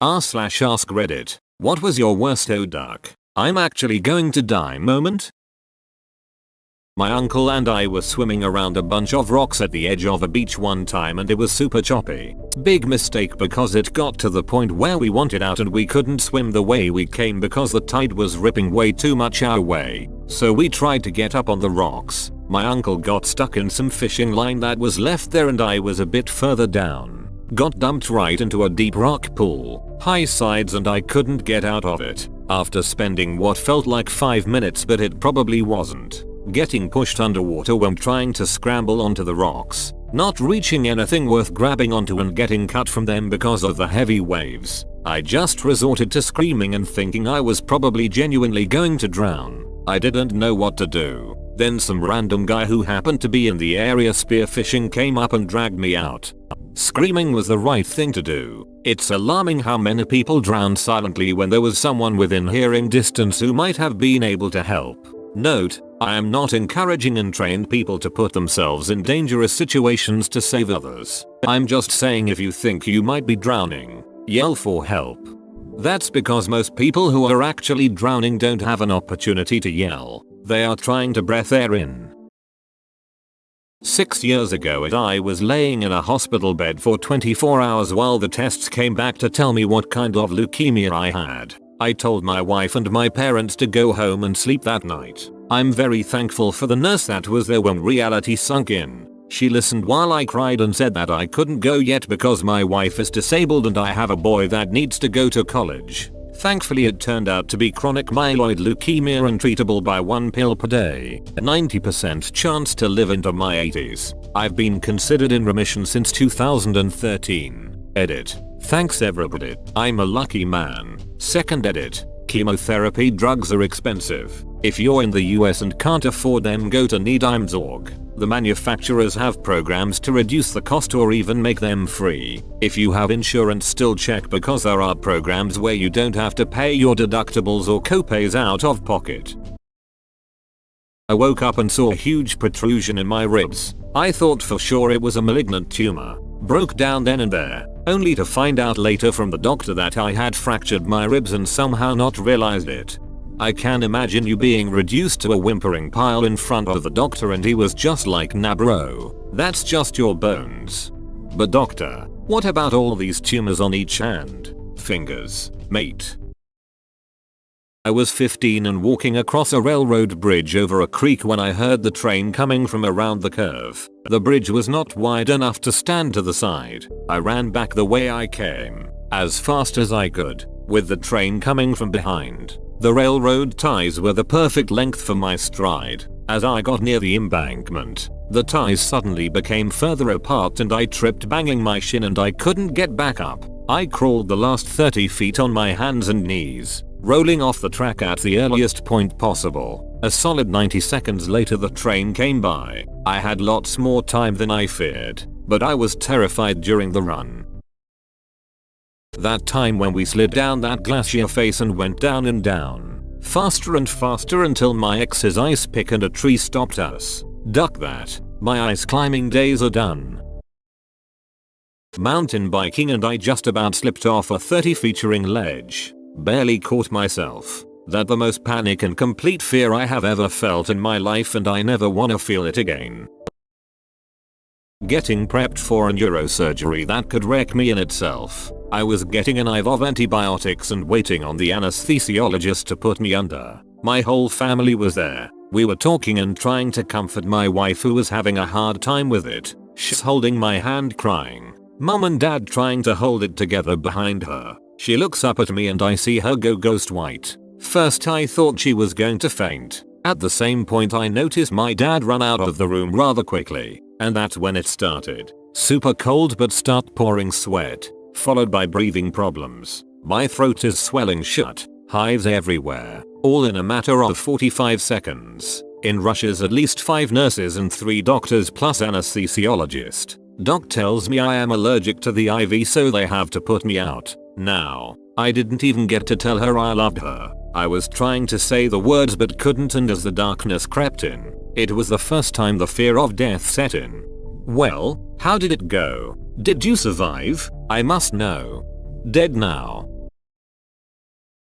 r/AskReddit. What was your worst "oh duck, I'm actually going to die" moment? My uncle and I were swimming around a bunch of rocks at the edge of a beach one time and it was super choppy. Big mistake because it got to the point where we wanted out and we couldn't swim the way we came because the tide was ripping way too much our way. So we tried to get up on the rocks. My uncle got stuck in some fishing line that was left there and I was a bit further down. Got dumped right into a deep rock pool, high sides, and I couldn't get out of it. After spending what felt like 5 minutes but it probably wasn't, getting pushed underwater when trying to scramble onto the rocks, not reaching anything worth grabbing onto and getting cut from them because of the heavy waves, I just resorted to screaming and thinking I was probably genuinely going to drown. I didn't know what to do. Then some random guy who happened to be in the area spearfishing came up and dragged me out. Screaming was the right thing to do. It's alarming how many people drowned silently when there was someone within hearing distance who might have been able to help. Note, I am not encouraging untrained people to put themselves in dangerous situations to save others. I'm just saying if you think you might be drowning, yell for help. That's because most people who are actually drowning don't have an opportunity to yell. They are trying to breathe air in. 6 years ago I was laying in a hospital bed for 24 hours while the tests came back to tell me what kind of leukemia I had. I told my wife and my parents to go home and sleep that night. I'm very thankful for the nurse that was there when reality sunk in. She listened while I cried and said that I couldn't go yet because my wife is disabled and I have a boy that needs to go to college. Thankfully it turned out to be chronic myeloid leukemia and treatable by 1 pill per day. A 90% chance to live into my 80s. I've been considered in remission since 2013. Edit. Thanks everybody. I'm a lucky man. Second edit. Chemotherapy drugs are expensive. If you're in the US and can't afford them, go to Needime.org. The manufacturers have programs to reduce the cost or even make them free. If you have insurance, still check because there are programs where you don't have to pay your deductibles or copays out of pocket. I woke up and saw a huge protrusion in my ribs. I thought for sure it was a malignant tumor. Broke down then and there, only to find out later from the doctor that I had fractured my ribs and somehow not realized it. I can imagine you being reduced to a whimpering pile in front of the doctor and he was just like, "Nah bro, that's just your bones." "But doctor, what about all these tumors on each hand, fingers, mate?" I was 15 and walking across a railroad bridge over a creek when I heard the train coming from around the curve. The bridge was not wide enough to stand to the side. I ran back the way I came, as fast as I could, with the train coming from behind. The railroad ties were the perfect length for my stride. As I got near the embankment, the ties suddenly became further apart and I tripped, banging my shin, and I couldn't get back up. I crawled the last 30 feet on my hands and knees, rolling off the track at the earliest point possible. A solid 90 seconds later the train came by. I had lots more time than I feared, but I was terrified during the run. That time when we slid down that glacier face and went down and down, faster and faster until my ex's ice pick and a tree stopped us. Duck that. My ice climbing days are done. Mountain biking and I just about slipped off a 30-featuring ledge. Barely caught myself. That the most panic and complete fear I have ever felt in my life and I never wanna feel it again. Getting prepped for a neurosurgery that could wreck me in itself. I was getting an IV of antibiotics and waiting on the anesthesiologist to put me under. My whole family was there. We were talking and trying to comfort my wife who was having a hard time with it. She's holding my hand crying. Mom and dad trying to hold it together behind her. She looks up at me and I see her go ghost white. First I thought she was going to faint. At the same point I noticed my dad run out of the room rather quickly. And that's when it started. Super cold but start pouring sweat, followed by breathing problems. My throat is swelling shut, hives everywhere, all in a matter of 45 seconds. In rushes at least 5 nurses and 3 doctors plus anesthesiologist. Doc tells me I am allergic to the IV so they have to put me out. Now, I didn't even get to tell her I loved her. I was trying to say the words but couldn't, and as the darkness crept in, it was the first time the fear of death set in. "Well, how did it go? Did you survive? I must know." Dead now.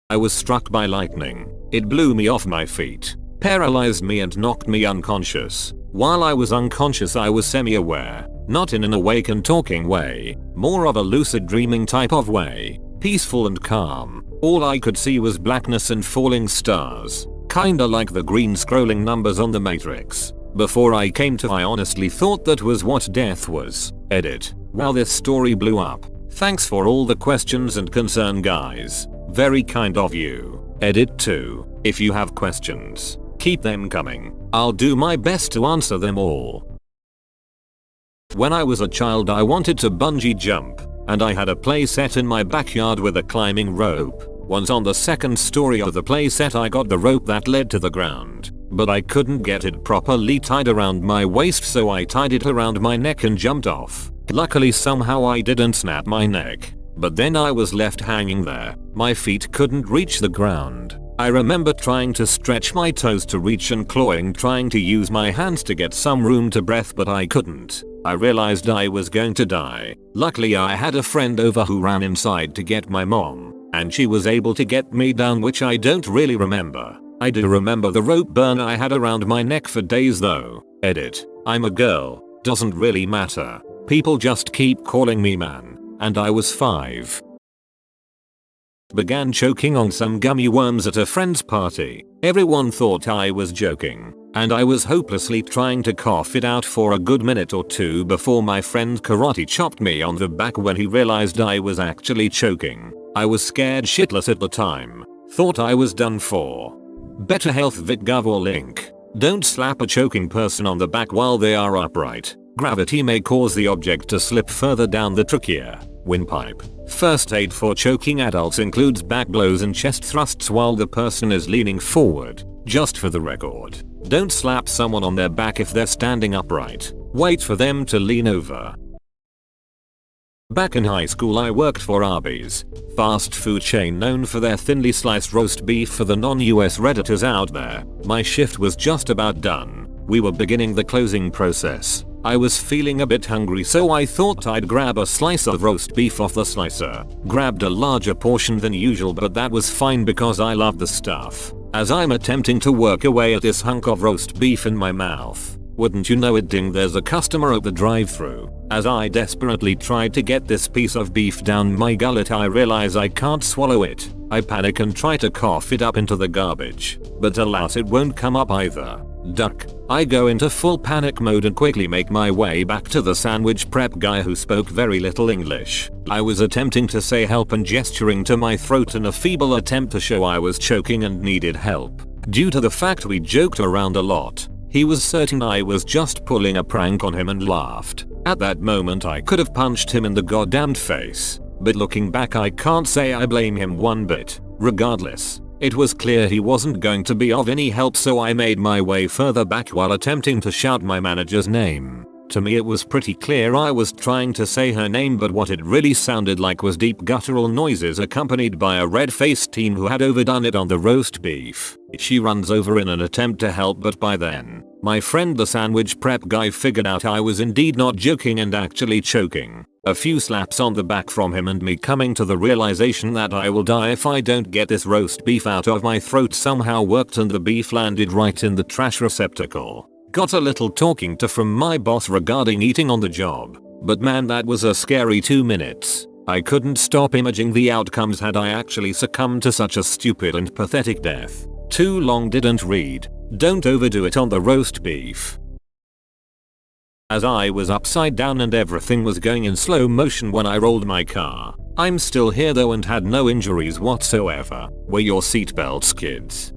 I was struck by lightning. It blew me off my feet, paralyzed me and knocked me unconscious. While I was unconscious I was semi-aware, not in an awake and talking way, more of a lucid dreaming type of way, peaceful and calm. All I could see was blackness and falling stars, kinda like the green scrolling numbers on the Matrix. Before I came to, I honestly thought that was what death was. Edit. Wow, this story blew up. Thanks for all the questions and concern, guys. Very kind of you. Edit 2. If you have questions, keep them coming. I'll do my best to answer them all. When I was a child I wanted to bungee jump, and I had a play set in my backyard with a climbing rope. Once on the second story of the play set I got the rope that led to the ground, but I couldn't get it properly tied around my waist, so I tied it around my neck and jumped off. Luckily somehow I didn't snap my neck, but then I was left hanging there. My feet couldn't reach the ground. I remember trying to stretch my toes to reach and clawing, trying to use my hands to get some room to breathe, but I couldn't. I realized I was going to die. Luckily I had a friend over who ran inside to get my mom, and she was able to get me down, which I don't really remember. I do remember the rope burn I had around my neck for days though. Edit. I'm a girl. Doesn't really matter. People just keep calling me man. And I was 5. Began choking on some gummy worms at a friend's party. Everyone thought I was joking, and I was hopelessly trying to cough it out for a good minute or two before my friend karate chopped me on the back when he realized I was actually choking. I was scared shitless at the time. Thought I was done for. Better health VitGov or link. Don't slap a choking person on the back while they are upright. Gravity may cause the object to slip further down the trachea. Windpipe. First aid for choking adults includes back blows and chest thrusts while the person is leaning forward. Just for the record, don't slap someone on their back if they're standing upright. Wait for them to lean over. Back in high school I worked for Arby's, fast food chain known for their thinly sliced roast beef. For the non-US Redditors out there, my shift was just about done. We were beginning the closing process. I was feeling a bit hungry, so I thought I'd grab a slice of roast beef off the slicer. Grabbed a larger portion than usual, but that was fine because I loved the stuff. As I'm attempting to work away at this hunk of roast beef in my mouth, wouldn't you know it, ding, there's a customer at the drive-thru. As I desperately tried to get this piece of beef down my gullet, I realize I can't swallow it. I panic and try to cough it up into the garbage, but alas it won't come up either. Duck. I go into full panic mode and quickly make my way back to the sandwich prep guy who spoke very little English. I was attempting to say help and gesturing to my throat in a feeble attempt to show I was choking and needed help. Due to the fact we joked around a lot, he was certain I was just pulling a prank on him and laughed. At that moment I could have punched him in the goddamned face, but looking back I can't say I blame him one bit. Regardless, it was clear he wasn't going to be of any help, so I made my way further back while attempting to shout my manager's name. To me it was pretty clear I was trying to say her name, but what it really sounded like was deep guttural noises accompanied by a red-faced teen who had overdone it on the roast beef. She runs over in an attempt to help, but by then, my friend the sandwich prep guy figured out I was indeed not joking and actually choking. A few slaps on the back from him and me coming to the realization that I will die if I don't get this roast beef out of my throat somehow worked, and the beef landed right in the trash receptacle. Got a little talking to from my boss regarding eating on the job, but man, that was a scary 2 minutes. I couldn't stop imagining the outcomes had I actually succumbed to such a stupid and pathetic death. Too long, didn't read. Don't overdo it on the roast beef. As I was upside down and everything was going in slow motion when I rolled my car. I'm still here though and had no injuries whatsoever. Wear your seatbelts, kids.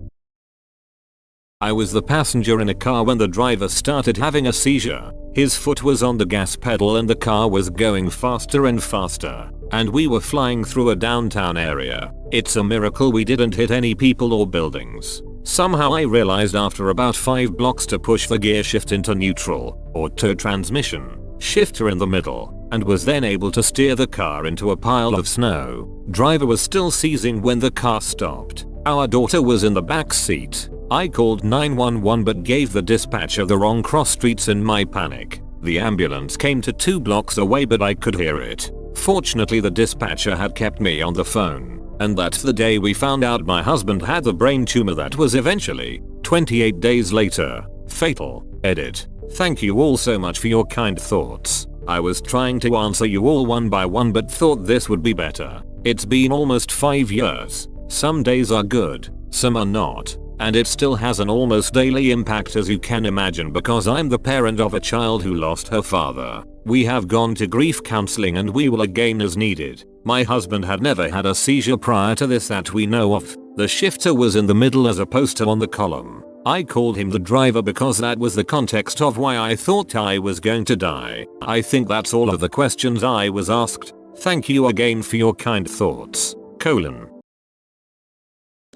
I was the passenger in a car when the driver started having a seizure. His foot was on the gas pedal and the car was going faster and faster, and we were flying through a downtown area. It's a miracle we didn't hit any people or buildings. Somehow I realized after about 5 blocks to push the gear shift into neutral, auto transmission, shifter in the middle, and was then able to steer the car into a pile of snow. Driver was still seizing when the car stopped. Our daughter was in the back seat. I called 911 but gave the dispatcher the wrong cross streets in my panic. The ambulance came to 2 blocks away but I could hear it. Fortunately the dispatcher had kept me on the phone, and that's the day we found out my husband had the brain tumor that was eventually, 28 days later, fatal. Edit. Thank you all so much for your kind thoughts. I was trying to answer you all one by one but thought this would be better. It's been almost 5 years. Some days are good, some are not, and it still has an almost daily impact as you can imagine because I'm the parent of a child who lost her father. We have gone to grief counseling and we will again as needed. My husband had never had a seizure prior to this that we know of. The shifter was in the middle as opposed to on the column. I called him the driver because that was the context of why I thought I was going to die. I think that's all of the questions I was asked. Thank you again for your kind thoughts.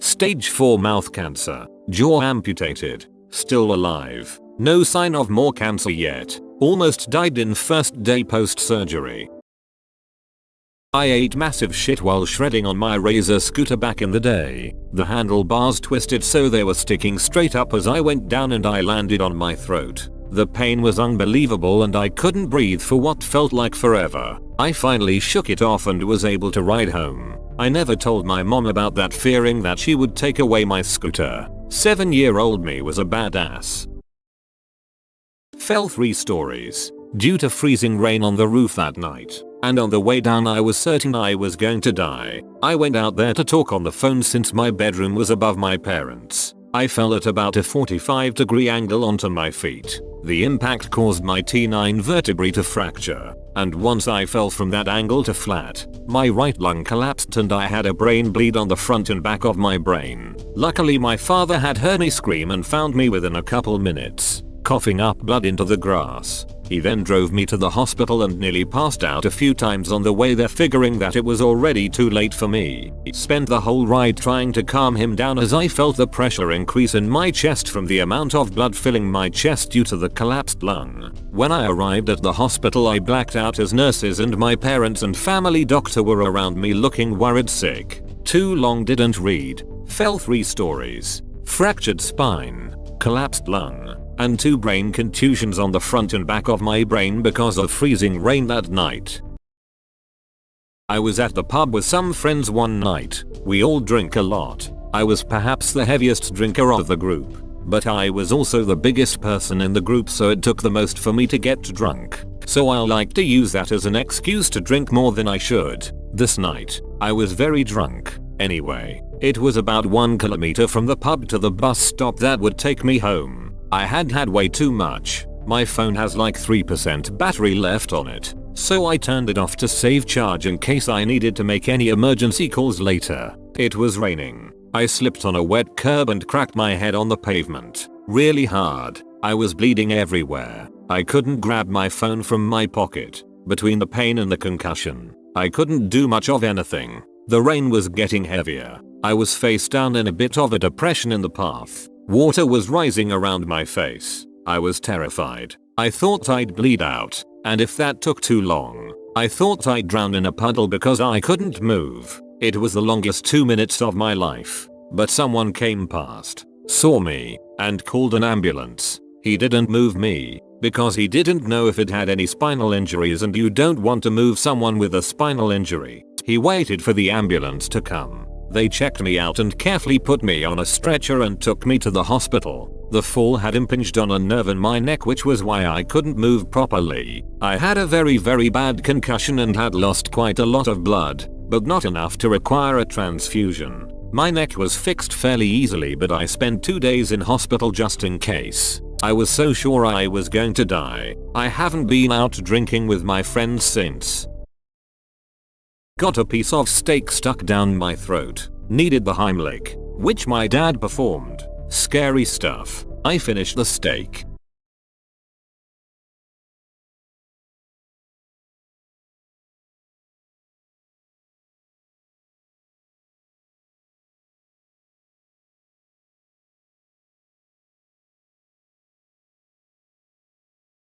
Stage 4 mouth cancer. Jaw amputated. Still alive. No sign of more cancer yet. Almost died in first day post surgery. I ate massive shit while shredding on my Razor scooter back in the day. The handlebars twisted so they were sticking straight up as I went down and I landed on my throat. The pain was unbelievable and I couldn't breathe for what felt like forever. I finally shook it off and was able to ride home. I never told my mom about that, fearing that she would take away my scooter. 7-year-old me was a badass. Fell 3 stories. Due to freezing rain on the roof that night, and on the way down I was certain I was going to die. I went out there to talk on the phone since my bedroom was above my parents'. I fell at about a 45-degree angle onto my feet. The impact caused my T9 vertebrae to fracture, and once I fell from that angle to flat, my right lung collapsed and I had a brain bleed on the front and back of my brain. Luckily my father had heard me scream and found me within a couple minutes, coughing up blood into the grass. He then drove me to the hospital and nearly passed out a few times on the way there, figuring that it was already too late for me. Spent the whole ride trying to calm him down as I felt the pressure increase in my chest from the amount of blood filling my chest due to the collapsed lung. When I arrived at the hospital I blacked out as nurses and my parents and family doctor were around me looking worried sick. Too long, didn't read. Fell 3 stories. Fractured spine. Collapsed lung. And 2 brain contusions on the front and back of my brain because of freezing rain that night. I was at the pub with some friends one night. We all drink a lot. I was perhaps the heaviest drinker of the group, but I was also the biggest person in the group, so it took the most for me to get drunk. So I like to use that as an excuse to drink more than I should. This night, I was very drunk. Anyway, it was about 1 kilometer from the pub to the bus stop that would take me home. I had way too much. My phone has like 3% battery left on it, so I turned it off to save charge in case I needed to make any emergency calls later. It was raining. I slipped on a wet curb and cracked my head on the pavement really hard. I was bleeding everywhere. I couldn't grab my phone from my pocket. Between the pain and the concussion, I couldn't do much of anything. The rain was getting heavier. I was face down in a bit of a depression in the path. Water was rising around my face. I was terrified. I thought I'd bleed out, and if that took too long, I thought I'd drown in a puddle because I couldn't move. It was the longest 2 minutes of my life, but someone came past, saw me, and called an ambulance. He didn't move me, because he didn't know if it had any spinal injuries, and you don't want to move someone with a spinal injury. He waited for the ambulance to come. They checked me out and carefully put me on a stretcher and took me to the hospital. The fall had impinged on a nerve in my neck, which was why I couldn't move properly. I had a very bad concussion and had lost quite a lot of blood, but not enough to require a transfusion. My neck was fixed fairly easily, but I spent 2 days in hospital just in case. I was so sure I was going to die. I haven't been out drinking with my friends since. Got a piece of steak stuck down my throat. Needed the Heimlich, which my dad performed. Scary stuff. I finished the steak,